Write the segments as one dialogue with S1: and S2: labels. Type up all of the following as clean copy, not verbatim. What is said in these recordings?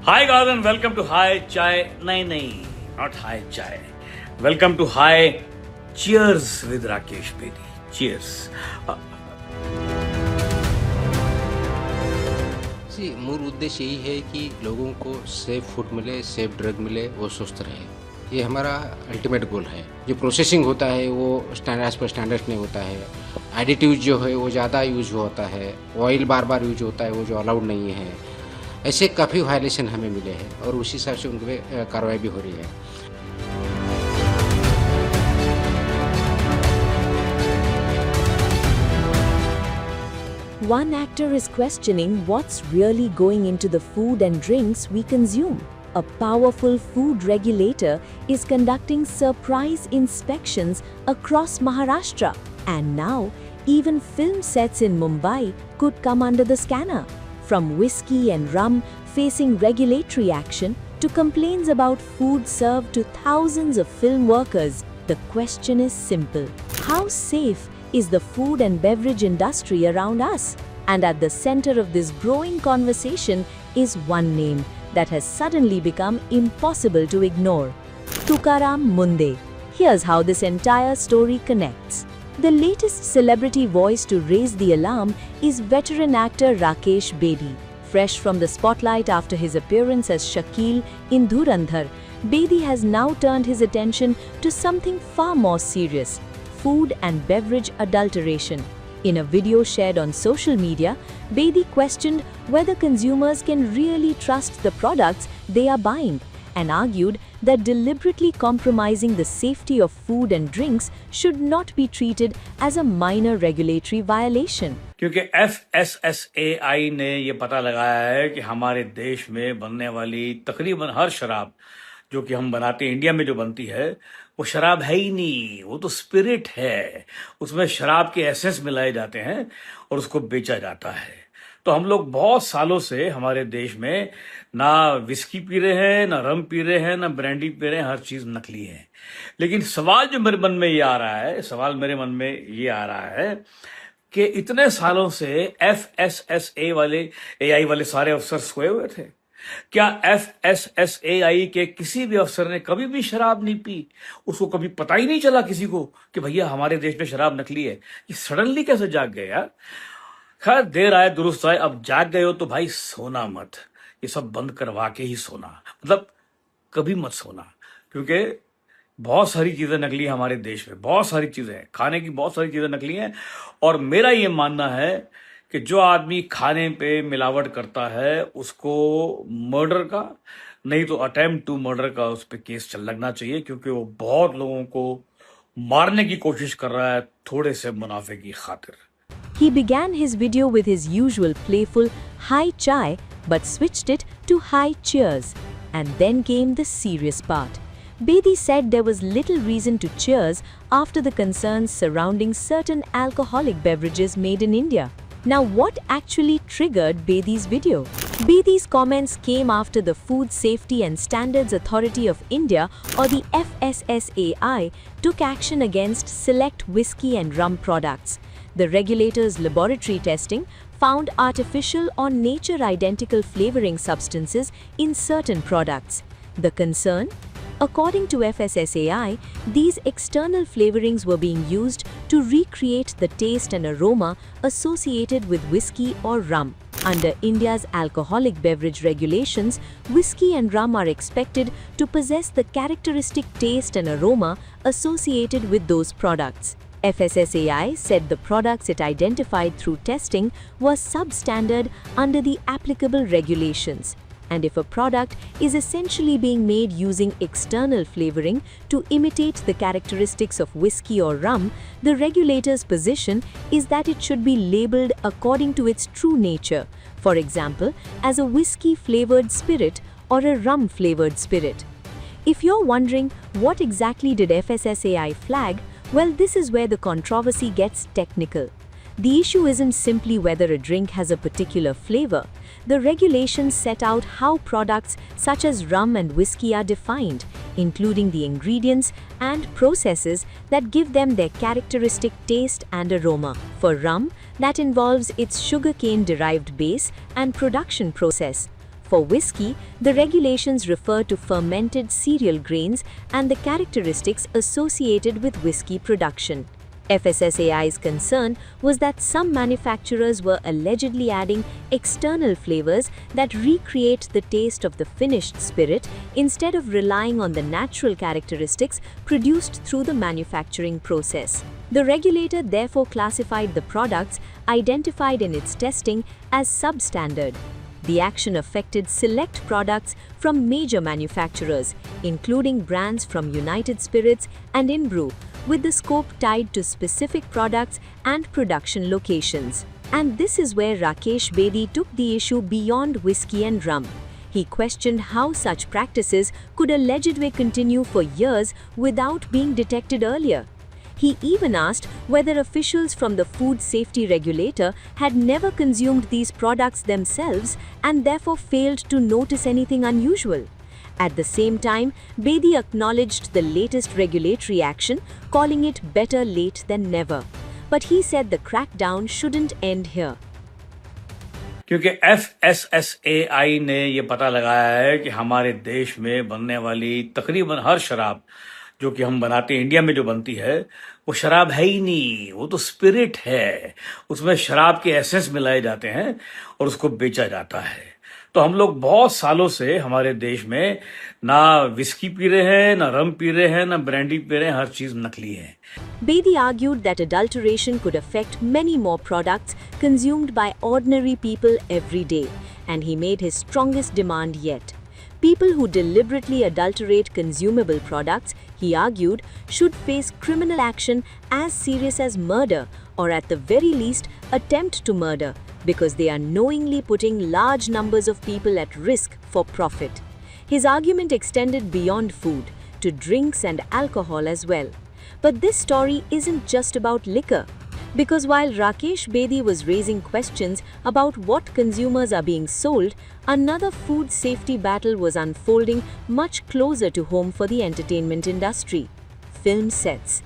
S1: Hi guys and welcome to Hi Chai. Nahi, not Hi Chai. Welcome to Hi Cheers with Rakesh Bedi. Cheers.
S2: जी मूल उद्देश्य यही है कि लोगों को सेफ फूड मिले, सेफ ड्रग मिले, वो स्वस्थ रहे। ये हमारा अल्टीमेट गोल है। जो प्रोसेसिंग होता है वो स्टैंडर्ड्स पर स्टैंडर्ड्स नहीं होता है। एडिटिव जो है वो ज़्यादा यूज होता है, ऑयल बार बार यूज होता है, वो जो अलाउड नहीं है। ऐसे काफ़ी वायलेशन हमें मिले हैं और उसी हिसाब से उन पर कार्रवाई भी हो रही है।
S3: One actor is questioning what's really going into the food and drinks we consume. A powerful food regulator is conducting surprise inspections across Maharashtra. And now, even film sets in Mumbai could come under the scanner. From whiskey and rum facing regulatory action to complaints about food served to thousands of film workers, the question is simple. How safe is the food and beverage industry around us? And at the center of this growing conversation is one name that has suddenly become impossible to ignore: Tukaram Munde. Here's how this entire story connects. The latest celebrity voice to raise the alarm is veteran actor Rakesh Bedi. Fresh from the spotlight after his appearance as Shakil in Dhurandhar, Bedi has now turned his attention to something far more serious: food and beverage adulteration. In a video shared on social media, Bedi questioned whether consumers can really trust the products they are buying and argued that deliberately compromising the safety of food and drinks should not be treated as a minor regulatory violation.
S1: क्योंकि FSSAI ने ये पता लगाया है कि हमारे देश में बनने वाली तकरीबन हर शराब जो कि हम बनाते हैं, इंडिया में जो बनती है, वो शराब है ही नहीं, वो तो स्पिरिट है। उसमें शराब के एसेंस मिलाए जाते हैं और उसको बेचा जाता है। तो हम लोग बहुत सालों से हमारे देश में ना विस्की पी रहे हैं, ना रम पी रहे हैं, ना ब्रांडी पी रहे हैं, हर चीज नकली है। लेकिन सवाल जो मेरे मन में ये आ रहा है कि इतने सालों से FSSAI वाले सारे अफसर सोए हुए थे। क्या FSSAI के किसी भी अफसर ने कभी भी शराब नहीं पी? उसको कभी पता ही नहीं चला किसी को कि भैया हमारे देश में शराब नकली है? ये सडनली कैसे जाग गए यार? खैर, देर आए दुरुस्त आए। अब जाग गए हो तो भाई सोना मत, ये सब बंद करवा के ही सोना, मतलब कभी मत सोना, क्योंकि बहुत सारी चीजें नकली हैं हमारे देश में। बहुत सारी चीजें हैं, खाने की बहुत सारी चीजें नकली हैं। और मेरा ये मानना है कि जो आदमी खाने पे मिलावट करता है उसको मर्डर का नहीं तो अटेम्प्ट टू मर्डर का उस पर केस चल लगना चाहिए, क्योंकि वो बहुत लोगों को मारने की कोशिश कर रहा है थोड़े से मुनाफे की खातिर।
S3: He began his video with his usual playful "Hi Chai" but switched it to "Hi Cheers." And then came the serious part. Bedi said there was little reason to cheers after the concerns surrounding certain alcoholic beverages made in India. Now, what actually triggered Bedi's video? Bedi's comments came after the Food Safety and Standards Authority of India, or the FSSAI, took action against select whiskey and rum products. The regulator's laboratory testing found artificial or nature-identical flavoring substances in certain products. The concern? According to FSSAI, these external flavorings were being used to recreate the taste and aroma associated with whiskey or rum. Under India's alcoholic beverage regulations, whiskey and rum are expected to possess the characteristic taste and aroma associated with those products. FSSAI said the products it identified through testing were substandard under the applicable regulations. And if a product is essentially being made using external flavoring to imitate the characteristics of whiskey or rum, the regulator's position is that it should be labeled according to its true nature, for example, as a whiskey-flavored spirit or a rum-flavored spirit. If you're wondering what exactly did FSSAI flag, well, this is where the controversy gets technical. The issue isn't simply whether a drink has a particular flavor. The regulations set out how products such as rum and whiskey are defined, including the ingredients and processes that give them their characteristic taste and aroma. For rum, that involves its sugarcane-derived base and production process. For whiskey, the regulations refer to fermented cereal grains and the characteristics associated with whiskey production. FSSAI's concern was that some manufacturers were allegedly adding external flavors that recreate the taste of the finished spirit instead of relying on the natural characteristics produced through the manufacturing process. The regulator therefore classified the products identified in its testing as substandard. The action affected select products from major manufacturers, including brands from United Spirits and Inbrew, with the scope tied to specific products and production locations. And this is where Rakesh Bedi took the issue beyond whiskey and rum. He questioned how such practices could allegedly continue for years without being detected earlier. He even asked whether officials from the food safety regulator had never consumed these products themselves and therefore failed to notice anything unusual. At the same time, Bedi acknowledged the latest regulatory action, calling it better late than never. But he said the crackdown shouldn't end here.
S1: क्योंकि FSSAI ने ये पता लगाया है कि हमारे देश में बनने वाली तकरीबन हर शराब जो कि हम बनाते हैं, इंडिया में जो बनती है, वो शराब है ही नहीं, वो तो स्पिरिट है। उसमें शराब के एसेंस मिलाए जाते हैं और उसको बेचा जाता है। तो हम लोग बहुत सालों से हमारे देश में ना विस्की पी रहे हैं, ना रम पी रहे हैं, ना ब्रांडी पी रहे हैं, हर चीज नकली है।
S3: Bedi argued that adulteration could affect many more products consumed by ordinary people every day, and he made his strongest demand yet. People who deliberately adulterate consumable products, he argued, should face criminal action as serious as murder, or at the very least, attempt to murder, because they are knowingly putting large numbers of people at risk for profit. His argument extended beyond food, to drinks and alcohol as well. But this story isn't just about liquor. Because while Rakesh Bedi was raising questions about what consumers are being sold, another food safety battle was unfolding much closer to home for the entertainment industry: film sets.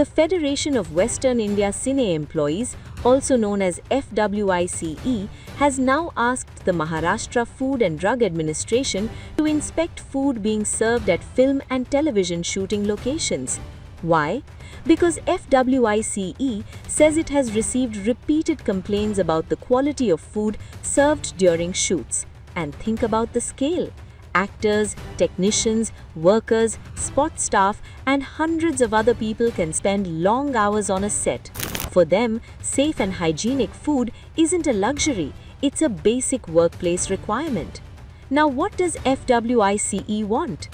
S3: The Federation of Western India Cine Employees, also known as FWICE, has now asked the Maharashtra Food and Drug Administration to inspect food being served at film and television shooting locations. Why? Because FWICE says it has received repeated complaints about the quality of food served during shoots. And think about the scale. Actors, technicians, workers, spot staff, and hundreds of other people can spend long hours on a set. For them, safe and hygienic food isn't a luxury, it's a basic workplace requirement. Now, what does FWICE want?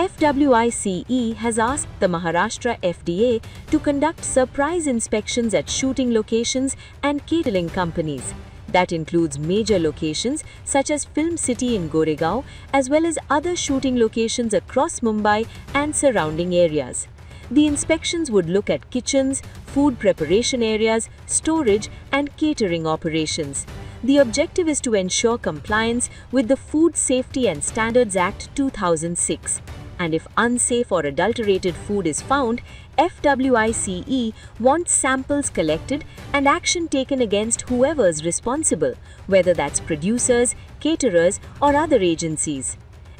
S3: FWICE has asked the Maharashtra FDA to conduct surprise inspections at shooting locations and catering companies. That includes major locations such as Film City in Goregaon, as well as other shooting locations across Mumbai and surrounding areas. The inspections would look at kitchens, food preparation areas, storage, and catering operations. The objective is to ensure compliance with the Food Safety and Standards Act 2006. And if unsafe or adulterated food is found, FWICE wants samples collected and action taken against whoever is responsible, whether that's producers, caterers, or other agencies.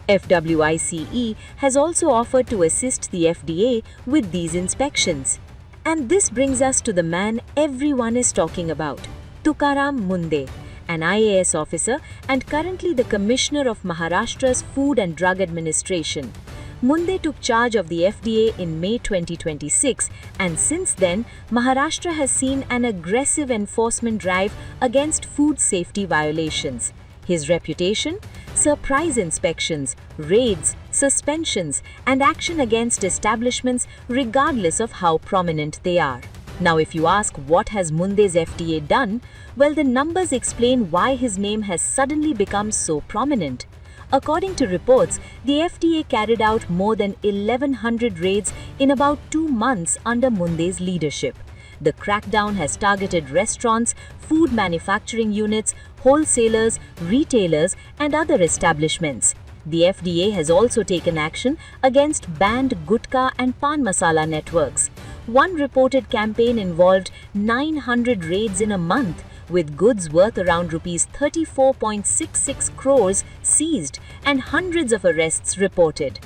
S3: FWICE has also offered to assist the FDA with these inspections. And this brings us to the man everyone is talking about, Tukaram Munde, an IAS officer and currently the Commissioner of Maharashtra's Food and Drug Administration. Munde took charge of the FDA in May 2026, and since then, Maharashtra has seen an aggressive enforcement drive against food safety violations. His reputation? Surprise inspections, raids, suspensions, and action against establishments regardless of how prominent they are. Now, if you ask what has Munde's FDA done, well, the numbers explain why his name has suddenly become so prominent. According to reports, the FDA carried out more than 1,100 raids in about 2 months under Munde's leadership. The crackdown has targeted restaurants, food manufacturing units, wholesalers, retailers, and other establishments. The FDA has also taken action against banned gutka and pan masala networks. One reported campaign involved 900 raids in a month, with goods worth around rupees 34.66 crores seized and hundreds of arrests reported.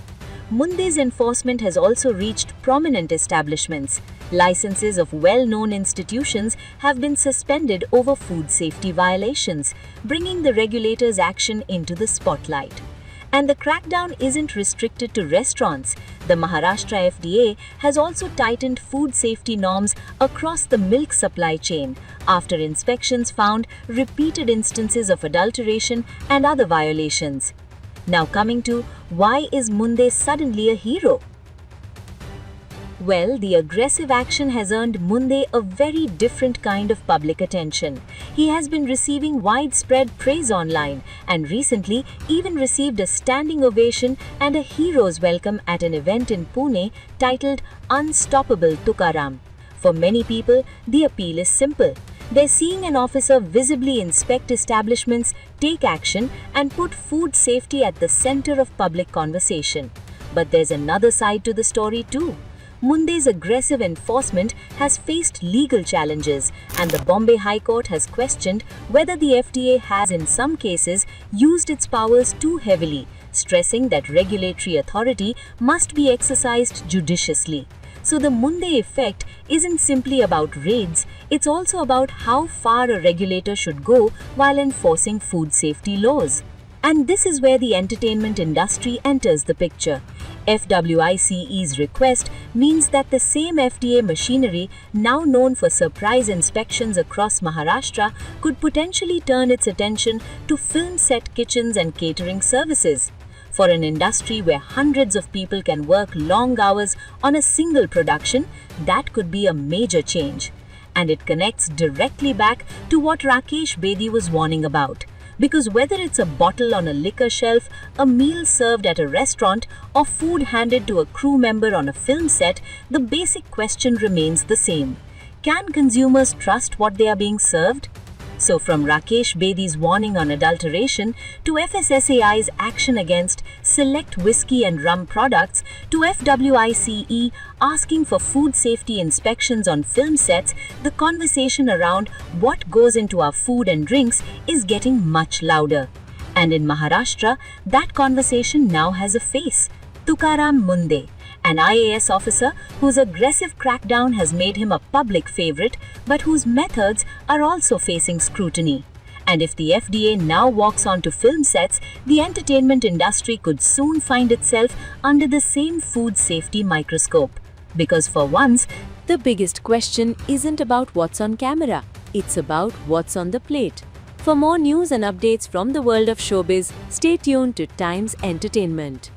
S3: Munde's enforcement has also reached prominent establishments. Licenses of well-known institutions have been suspended over food safety violations, bringing the regulator's action into the spotlight. And the crackdown isn't restricted to restaurants. The Maharashtra FDA has also tightened food safety norms across the milk supply chain after inspections found repeated instances of adulteration and other violations. Now coming to why is Munde suddenly a hero? Well, the aggressive action has earned Munde a very different kind of public attention. He has been receiving widespread praise online and recently even received a standing ovation and a hero's welcome at an event in Pune titled Unstoppable Tukaram. For many people, the appeal is simple. They're seeing an officer visibly inspect establishments, take action, and put food safety at the center of public conversation. But there's another side to the story too. Munde's aggressive enforcement has faced legal challenges, and the Bombay High Court has questioned whether the FDA has in some cases used its powers too heavily, stressing that regulatory authority must be exercised judiciously. So the Munde effect isn't simply about raids, it's also about how far a regulator should go while enforcing food safety laws. And this is where the entertainment industry enters the picture. FWICE's request means that the same FDA machinery, now known for surprise inspections across Maharashtra, could potentially turn its attention to film set kitchens and catering services. For an industry where hundreds of people can work long hours on a single production, that could be a major change. And it connects directly back to what Rakesh Bedi was warning about. Because whether it's a bottle on a liquor shelf, a meal served at a restaurant, or food handed to a crew member on a film set, the basic question remains the same. Can consumers trust what they are being served? So from Rakesh Bedi's warning on adulteration to FSSAI's action against select whiskey and rum products to FWICE asking for food safety inspections on film sets, the conversation around what goes into our food and drinks is getting much louder. And in Maharashtra, that conversation now has a face. Tukaram Munde, an IAS officer whose aggressive crackdown has made him a public favorite, but whose methods are also facing scrutiny. And if the FDA now walks onto film sets, the entertainment industry could soon find itself under the same food safety microscope. Because for once,
S4: The biggest question isn't about what's on camera, it's about what's on the plate. For more news and updates from the world of showbiz, stay tuned to Times Entertainment.